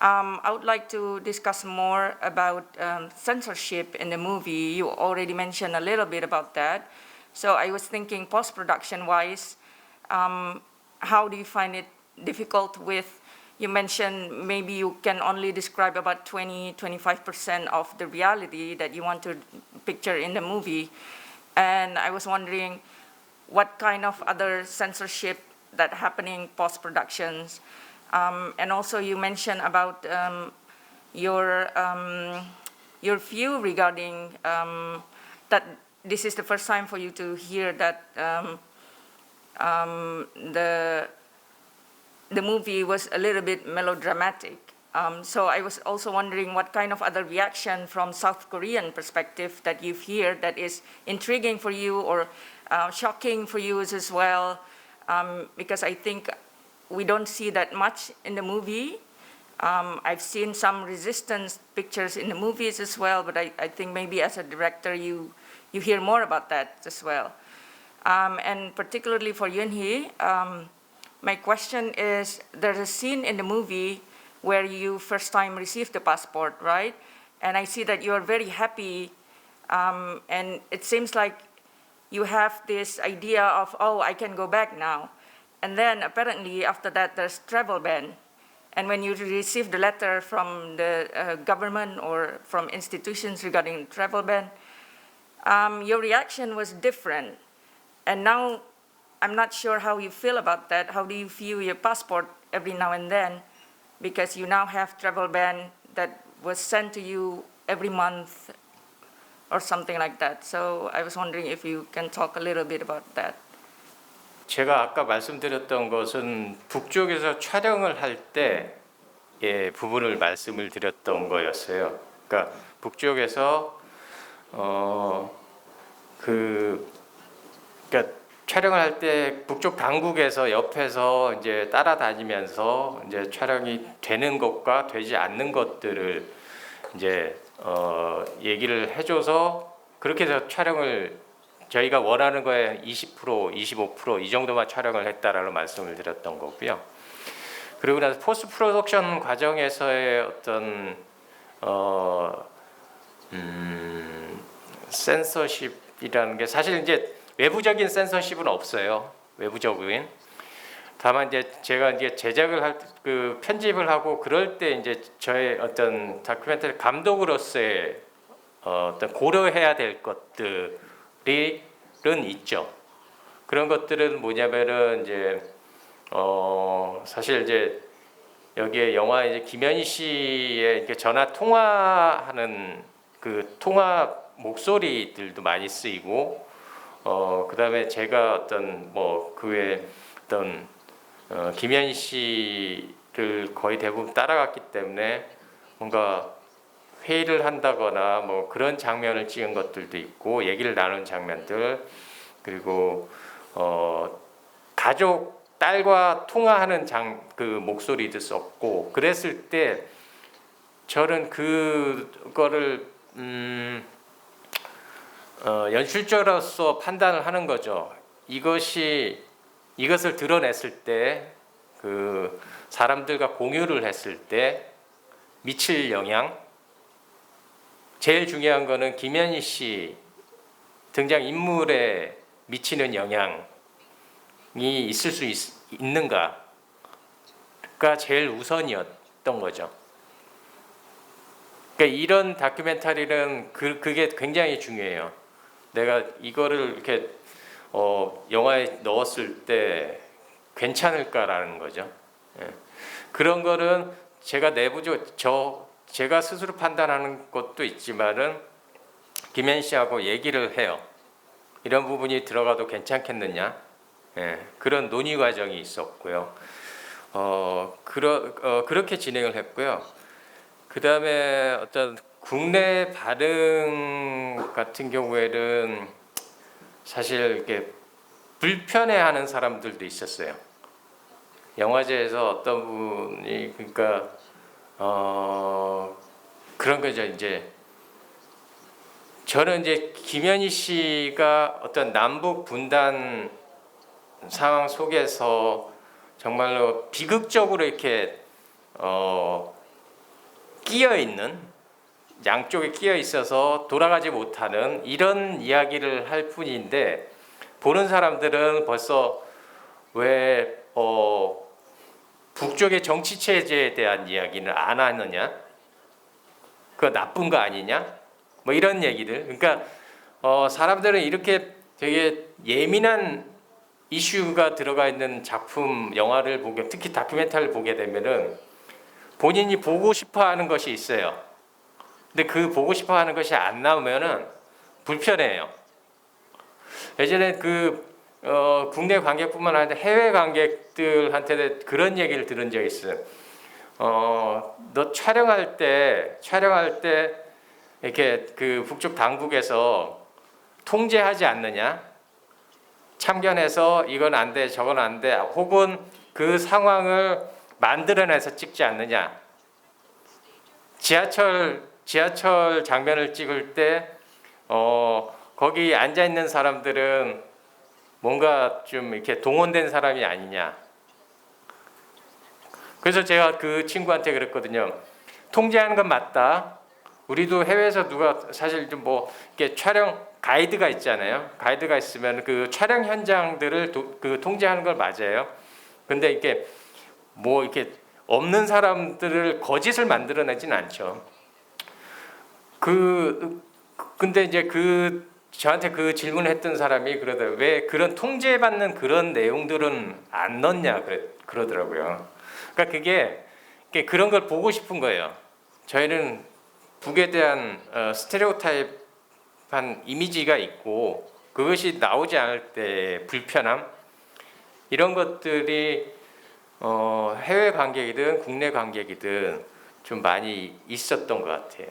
I would like to discuss more about censorship in the movie. You already mentioned a little bit about that. So I was thinking post-production wise, how do you find it difficult with, you mentioned maybe you can only describe about 20-25% of the reality that you want to picture in the movie. And I was wondering what kind of other censorship that happening post-productions. And also you mentioned about your view regarding that this is the first time for you to hear that the movie was a little bit melodramatic. So I was also wondering what kind of other reaction from South Korean perspective that you hear that is intriguing for you or shocking for you as well, because I think we don't see that much in the movie. I've seen some resistance pictures in the movies as well, but I think maybe as a director you hear more about that as well. And particularly for Yoon-hee, my question is, there's a scene in the movie where you first time received the passport, right? And I see that you are very happy, and it seems like you have this idea of, oh, I can go back now. And then apparently after that there's travel ban. And when you receive the letter from the government or from institutions regarding travel ban, your reaction was different. And now I'm not sure how you feel about that. How do you view your passport every now and then? Because you now have travel ban that was sent to you every month or something like that. So I was wondering if you can talk a little bit about that. 제가 아까 말씀드렸던 것은 북쪽에서 촬영을 할 때의 부분을 말씀을 드렸던 거였어요. 그러니까 북쪽에서 그러니까 촬영을 할 때 북쪽 당국에서 옆에서 이제 따라다니면서 이제 촬영이 되는 것과 되지 않는 것들을 이제 얘기를 해줘서 그렇게 해서 촬영을 저희가 원하는 거에 20%, 25% 이 정도만 촬영을 했다라는 말씀을 드렸던 거고요. 그리고 나서 포스트 프로덕션 과정에서의 어떤 센서십이라는 게 사실 이제 외부적인 센서십은 없어요. 외부적인. 다만 이제 제가 이제 제작을 할 그 편집을 하고 그럴 때 이제 저의 어떤 다큐멘터리 감독으로서의 어떤 고려해야 될 것들이 있죠. 그런 것들은 뭐냐면은 이제 사실 이제 여기에 영화에 이제 김현희 씨의 이렇게 전화 통화하는 그 통화 목소리들도 많이 쓰이고 그다음에 제가 어떤 뭐 그 외에 어떤 김현희 씨를 거의 대부분 따라갔기 때문에 뭔가 회의를 한다거나 뭐 그런 장면을 찍은 것들도 있고 얘기를 나눈 장면들 그리고 가족 딸과 통화하는 그 목소리도 썼고 그랬을 때 저는 그거를 연출자로서 판단을 하는 거죠. 이것을 드러냈을 때 그 사람들과 공유를 했을 때 미칠 영향 제일 중요한 거는 김현희 씨 등장 인물에 미치는 영향이 있을 수 있는가가 제일 우선이었던 거죠. 그러니까 이런 다큐멘터리는 그게 굉장히 중요해요. 내가 이거를 이렇게 영화에 넣었을 때 괜찮을까라는 거죠. 예. 그런 거는 제가 제가 스스로 판단하는 것도 있지만은 김현희 씨하고 얘기를 해요. 이런 부분이 들어가도 괜찮겠느냐? 예. 그런 논의 과정이 있었고요. 그렇게 진행을 했고요. 그 다음에 어떤 국내 반응 같은 경우에는 사실 이렇게 불편해하는 사람들도 있었어요. 영화제에서 어떤 분이 그러니까 그런 거죠. 이제 저는 이제 김현희 씨가 어떤 남북 분단 상황 속에서 정말로 비극적으로 이렇게 끼어 있는 양쪽에 끼어 있어서 돌아가지 못하는 이런 이야기를 할 뿐인데 보는 사람들은 벌써 왜 북쪽의 정치 체제에 대한 이야기는 안 하느냐? 그거 나쁜 거 아니냐? 뭐 이런 얘기들. 그러니까 사람들은 이렇게 되게 예민한 이슈가 들어가 있는 작품, 영화를 보게, 특히 다큐멘터리를 보게 되면은 본인이 보고 싶어하는 것이 있어요. 근데 그 보고 싶어하는 것이 안 나오면은 불편해요. 예전에 국내 관객뿐만 아니라 해외 관객들한테 그런 얘기를 들은 적이 있어요. 너 촬영할 때 이렇게 그 북쪽 당국에서 통제하지 않느냐? 참견해서 이건 안 돼, 저건 안 돼, 혹은 그 상황을 만들어내서 찍지 않느냐? 지하철 장면을 찍을 때 거기 앉아 있는 사람들은 뭔가 좀 이렇게 동원된 사람이 아니냐. 그래서 제가 그 친구한테 그랬거든요. 통제하는 건 맞다. 우리도 해외에서 누가 사실 좀 뭐 이렇게 촬영 가이드가 있잖아요. 가이드가 있으면 그 촬영 현장들을 그 통제하는 걸 맞아요. 근데 이렇게 뭐 이렇게 없는 사람들을 거짓을 만들어내진 않죠. 근데 이제 저한테 그 질문을 했던 사람이 그러더라고요. 왜 그런 통제받는 그런 내용들은 안 넣냐 그러더라고요. 그러니까 그게 그런 걸 보고 싶은 거예요. 저희는 북에 대한 스테레오타입한 이미지가 있고 그것이 나오지 않을 때 불편함 이런 것들이 해외 관객이든 국내 관객이든 좀 많이 있었던 것 같아요.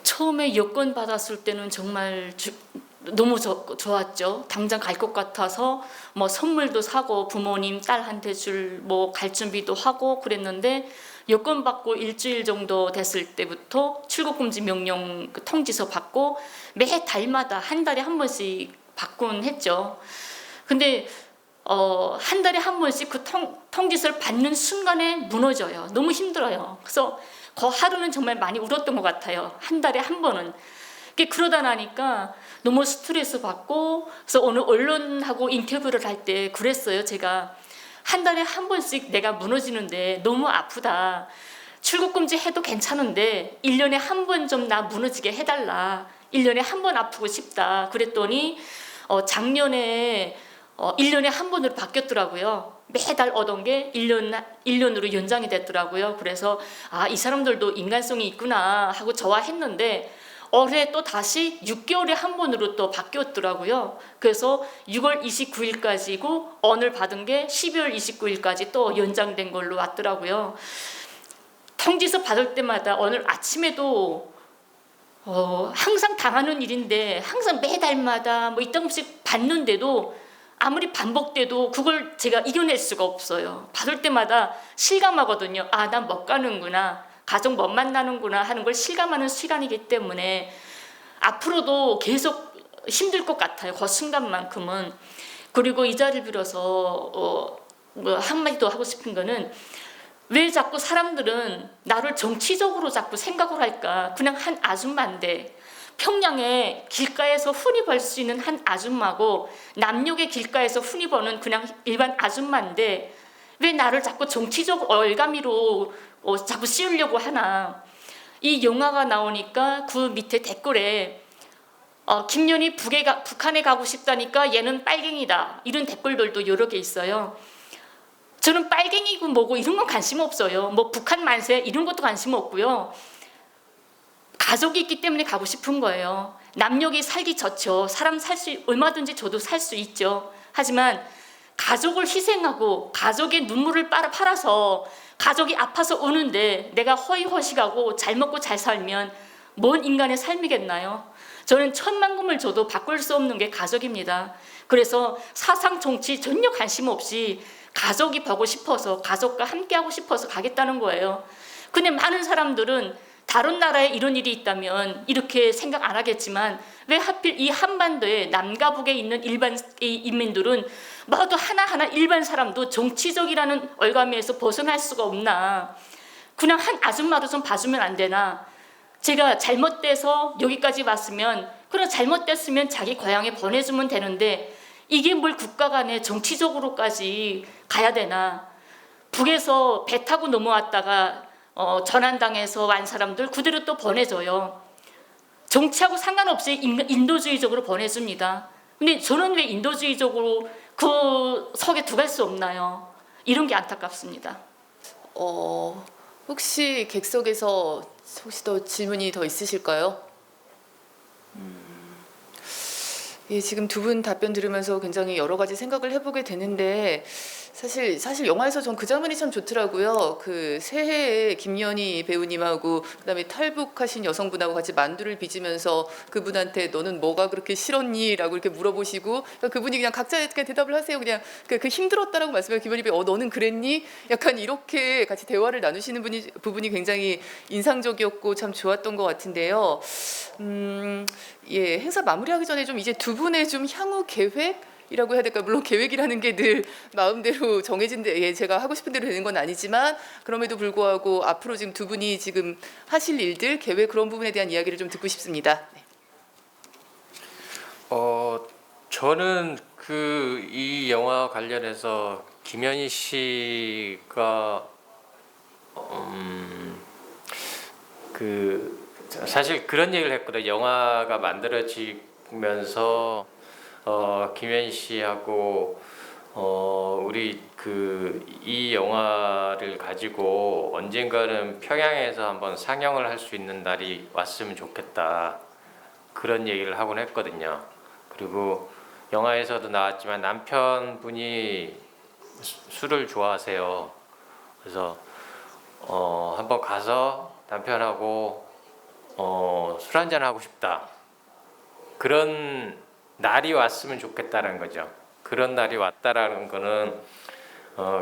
처음에 여권 받았을 때는 정말 너무 좋았죠. 당장 갈 것 같아서 뭐 선물도 사고 부모님 딸한테 뭐 갈 준비도 하고 그랬는데 여권 받고 일주일 정도 됐을 때부터 출국금지 명령 그 통지서 받고 매 달마다 한 달에 한 번씩 받곤 했죠. 근데 한 달에 한 번씩 그 통지서를 받는 순간에 무너져요. 너무 힘들어요. 그래서 그 하루는 정말 많이 울었던 것 같아요. 한 달에 한 번은. 그러다 나니까 너무 스트레스 받고 그래서 오늘 언론하고 인터뷰를 할 때 그랬어요. 제가 한 달에 한 번씩 내가 무너지는데 너무 아프다. 출국 금지 해도 괜찮은데 1년에 한 번 좀 나 무너지게 해달라. 1년에 한 번 아프고 싶다. 그랬더니 작년에 1년에 한 번으로 바뀌었더라고요. 매달 얻은 게 1년으로 연장이 됐더라고요. 그래서 이 사람들도 인간성이 있구나 하고 좋아했는데 올해 또 다시 6개월에 한 번으로 또 바뀌었더라고요. 그래서 6월 29일까지고 오늘 받은 게 12월 29일까지 또 연장된 걸로 왔더라고요. 통지서 받을 때마다 오늘 아침에도 항상 당하는 일인데 항상 매달마다 뭐 이따금씩 받는데도 아무리 반복돼도 그걸 제가 이겨낼 수가 없어요. 받을 때마다 실감하거든요. 난 못 가는구나. 가족 못 만나는구나 하는 걸 실감하는 시간이기 때문에 앞으로도 계속 힘들 것 같아요. 그 순간만큼은. 그리고 이 자리를 빌어서 한마디 더 하고 싶은 거는 왜 자꾸 사람들은 나를 정치적으로 자꾸 생각을 할까? 그냥 한 아줌마인데 평양에 길가에서 흔히 볼 수 있는 한 아줌마고 남녘의 길가에서 흔히 보는 그냥 일반 아줌마인데 왜 나를 자꾸 정치적 얼가미로 자꾸 씌우려고 하나. 이 영화가 나오니까 그 밑에 댓글에 김연이 북한에 가고 싶다니까 얘는 빨갱이다. 이런 댓글들도 여러 개 있어요. 저는 빨갱이고 뭐고 이런 건 관심 없어요. 뭐 북한 만세 이런 것도 관심 없고요. 가족이 있기 때문에 가고 싶은 거예요. 남녘이 살기 좋죠. 사람 얼마든지 저도 살 수 있죠. 하지만 가족을 희생하고 가족의 눈물을 팔아서 가족이 아파서 오는데 내가 허위허식하고 잘 먹고 잘 살면 뭔 인간의 삶이겠나요? 저는 천만금을 줘도 바꿀 수 없는 게 가족입니다. 그래서 사상 정치 전혀 관심 없이 가족이 보고 싶어서 가족과 함께하고 싶어서 가겠다는 거예요. 근데 많은 사람들은 다른 나라에 이런 일이 있다면 이렇게 생각 안 하겠지만 왜 하필 이 한반도에 남과 북에 있는 일반 인민들은 모두 하나하나 일반 사람도 정치적이라는 얼가미에서 벗어날 수가 없나. 그냥 한 아줌마도 좀 봐주면 안 되나. 제가 잘못돼서 여기까지 왔으면 그냥 잘못됐으면 자기 고향에 보내주면 되는데 이게 뭘 국가 간에 정치적으로까지 가야 되나. 북에서 배 타고 넘어왔다가 전환당해서 완 사람들 그대로 또 보내줘요. 정치하고 상관없이 인도주의적으로 보내줍니다. 근데 저는 왜 인도주의적으로 그 석에 들어갈 수 없나요? 이런 게 안타깝습니다. 혹시 객석에서 혹시 더 질문이 더 있으실까요? 예, 지금 두 분 답변 들으면서 굉장히 여러 가지 생각을 해보게 되는데 사실 영화에서 전 그 장면이 참 좋더라고요. 그 새해에 김연희 배우님하고 그다음에 탈북하신 여성분하고 같이 만두를 빚으면서 그분한테 너는 뭐가 그렇게 싫었니?라고 이렇게 물어보시고 그러니까 그분이 그냥 각자 이렇게 대답을 하세요. 그냥 그 힘들었다라고 말씀해요. 김연희 배우 너는 그랬니? 약간 이렇게 같이 대화를 나누시는 부분이 굉장히 인상적이었고 참 좋았던 것 같은데요. 예, 행사 마무리하기 전에 좀 이제 두 분의 좀 향후 계획이라고 해야 될까? 물론 계획이라는 게 늘 마음대로 제가 하고 싶은 대로 되는 건 아니지만 그럼에도 불구하고 앞으로 지금 두 분이 지금 하실 일들, 계획 그런 부분에 대한 이야기를 좀 듣고 싶습니다. 네. 저는 이 영화 관련해서 김연희 씨가 사실 그런 얘기를 했거든요. 영화가 만들어지면서 김연희 씨하고 우리 이 영화를 가지고 언젠가는 평양에서 한번 상영을 할 수 있는 날이 왔으면 좋겠다. 그런 얘기를 하곤 했거든요. 그리고 영화에서도 나왔지만 남편분이 술을 좋아하세요. 그래서 한번 가서 남편하고 술 한잔 하고 싶다. 그런 날이 왔으면 좋겠다는 거죠. 그런 날이 왔다라는 거는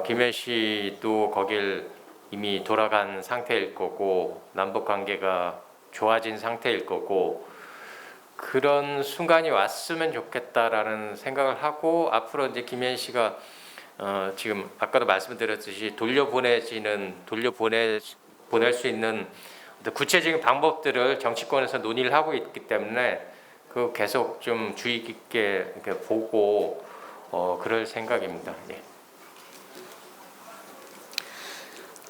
김현 씨도 거길 이미 돌아간 상태일 거고 남북 관계가 좋아진 상태일 거고 그런 순간이 왔으면 좋겠다라는 생각을 하고 앞으로 이제 김현 씨가 지금 아까도 말씀드렸듯이 돌려보낼 수 있는 구체적인 방법들을 정치권에서 논의를 하고 있기 때문에 그 계속 좀 주의 깊게 이렇게 보고 그럴 생각입니다. 예.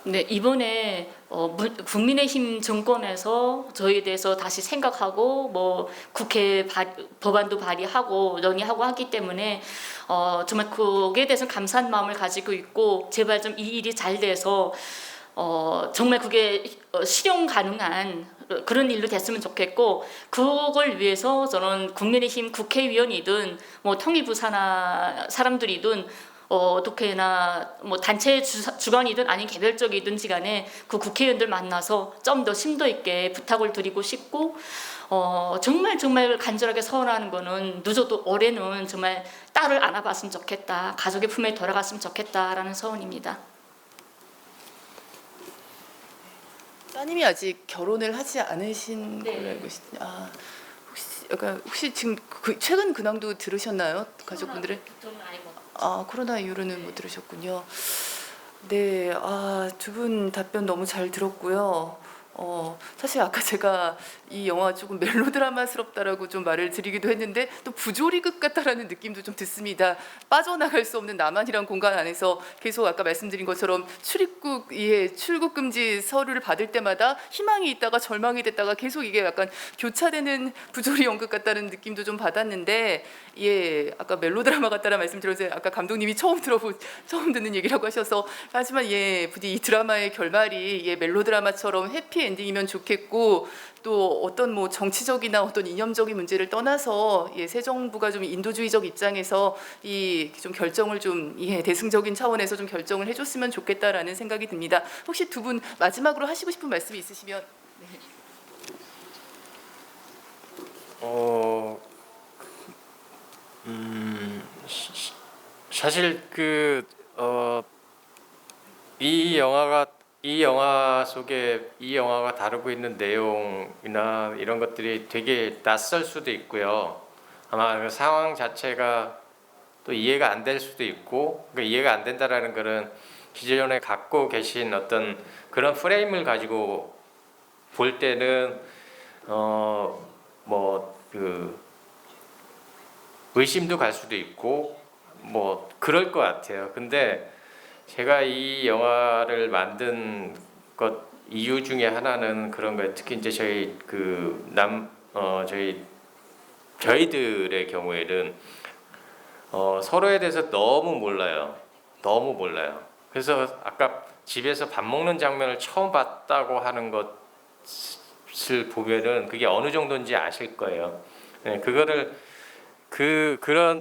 네, 이번에 국민의힘 정권에서 저희에 대해서 다시 생각하고 뭐 국회 법안도 발의하고 논의하고 하기 때문에 정말 거기에 대해서 감사한 마음을 가지고 있고 제발 좀 이 일이 잘 돼서 정말 그게 실현 가능한 그런 일로 됐으면 좋겠고 그걸 위해서 저는 국민의힘 국회의원이든 뭐 통일부 산하 사람들이든 어떻게나 뭐 단체 주관이든 아닌 개별적이든지 간에 그 국회의원들 만나서 좀 더 심도 있게 부탁을 드리고 싶고 정말 간절하게 서원하는 거는 늦어도 올해는 정말 딸을 안아봤으면 좋겠다, 가족의 품에 돌아갔으면 좋겠다라는 서원입니다. 따님이 아직 결혼을 하지 않으신 네. 걸로 알고 있습니다. 혹시 지금 최근 근황도 들으셨나요, 가족분들의? 저는 아이고. 코로나 이후로는 못 들으셨군요. 네, 두 분 답변 너무 잘 들었고요. 사실 아까 제가 이 영화 조금 멜로드라마스럽다라고 좀 말을 드리기도 했는데 또 부조리극 같다라는 느낌도 좀 듭니다. 빠져나갈 수 없는 나만이란 공간 안에서 계속 아까 말씀드린 것처럼 출입국 출국 금지 서류를 받을 때마다 희망이 있다가 절망이 됐다가 계속 이게 약간 교차되는 부조리 연극 같다는 느낌도 좀 받았는데 아까 멜로드라마 같다라는 말씀드렸는데 아까 감독님이 처음 듣는 얘기라고 하셔서 하지만 부디 이 드라마의 결말이 멜로드라마처럼 해피 엔딩이면 좋겠고 또 어떤 뭐 정치적이나 어떤 이념적인 문제를 떠나서 새 정부가 좀 인도주의적 입장에서 이 좀 결정을 좀 대승적인 차원에서 좀 결정을 해줬으면 좋겠다라는 생각이 듭니다. 혹시 두 분 마지막으로 하시고 싶은 말씀이 있으시면? 네. 사실 이 영화 속에 이 영화가 다루고 있는 내용이나 이런 것들이 되게 낯설 수도 있고요. 아마 그 상황 자체가 또 이해가 안 될 수도 있고, 그러니까 이해가 안 된다라는 거는 기존에 갖고 계신 어떤 그런 프레임을 가지고 볼 때는 의심도 갈 수도 있고 뭐 그럴 것 같아요. 근데 제가 이 영화를 만든 것 이유 중에 하나는 그런 거예요. 특히 이제 저희들의 경우에는 서로에 대해서 너무 몰라요. 그래서 아까 집에서 밥 먹는 장면을 처음 봤다고 하는 것을 보면은 그게 어느 정도인지 아실 거예요. 네, 그거를 그런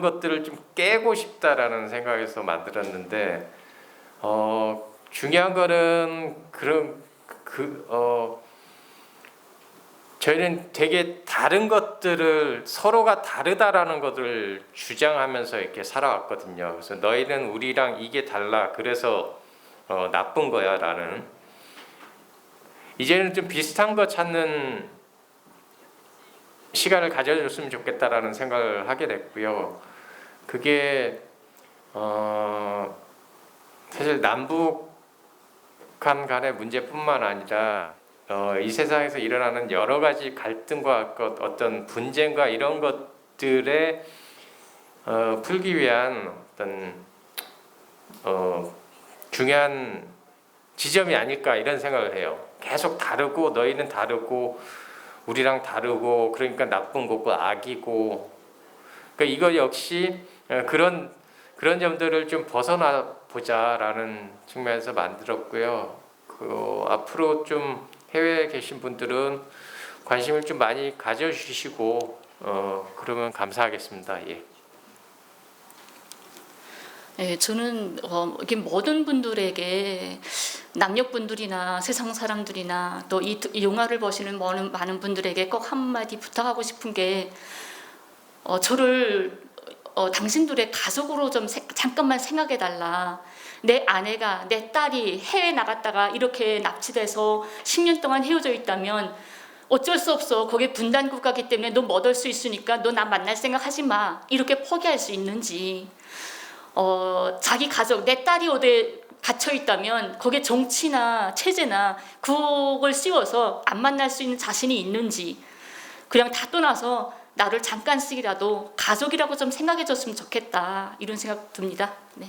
것들을 좀 깨고 싶다라는 생각에서 만들었는데 중요한 거는 저희는 되게 다른 것들을 서로가 다르다라는 것을 주장하면서 이렇게 살아왔거든요. 그래서 너희는 우리랑 이게 달라. 그래서 나쁜 거야라는. 이제는 좀 비슷한 거 찾는 시간을 가져줬으면 좋겠다라는 생각을 하게 됐고요. 그게 사실 남북한 간의 문제뿐만 아니라 이 세상에서 일어나는 여러 가지 갈등과 어떤 분쟁과 이런 것들에 풀기 위한 어떤 중요한 지점이 아닐까 이런 생각을 해요. 계속 다르고 너희는 다르고 우리랑 다르고 그러니까 나쁜 거고 악이고 그러니까 이거 역시 그런 점들을 좀 벗어나 보자라는 측면에서 만들었고요. 앞으로 좀 해외에 계신 분들은 관심을 좀 많이 가져주시고 그러면 감사하겠습니다. 예. 네, 저는 이렇게 모든 분들에게 남녀분들이나 세상 사람들이나 또 이 영화를 보시는 많은 분들에게 꼭 한마디 부탁하고 싶은 게 저를 당신들의 가족으로 좀 잠깐만 생각해 달라. 내 아내가 내 딸이 해외 나갔다가 이렇게 납치돼서 10년 동안 헤어져 있다면 어쩔 수 없어. 거기에 분단 국가이기 때문에 너 못 올 수 있으니까 너 나 만날 생각 하지 마. 이렇게 포기할 수 있는지. 자기 가족, 내 딸이 어디에 갇혀 있다면 거기에 정치나 체제나 그걸 씌워서 안 만날 수 있는 자신이 있는지 그냥 다 떠나서 나를 잠깐씩이라도 가족이라고 좀 생각해 줬으면 좋겠다 이런 생각 듭니다. 네.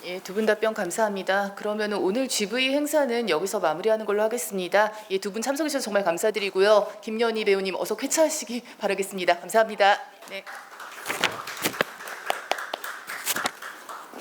예, 두 분 답변 감사합니다. 그러면 오늘 GV 행사는 여기서 마무리하는 걸로 하겠습니다. 예, 두 분 참석해 주셔서 정말 감사드리고요. 김연희 배우님 어서 쾌차하시기 바라겠습니다. 감사합니다. 네.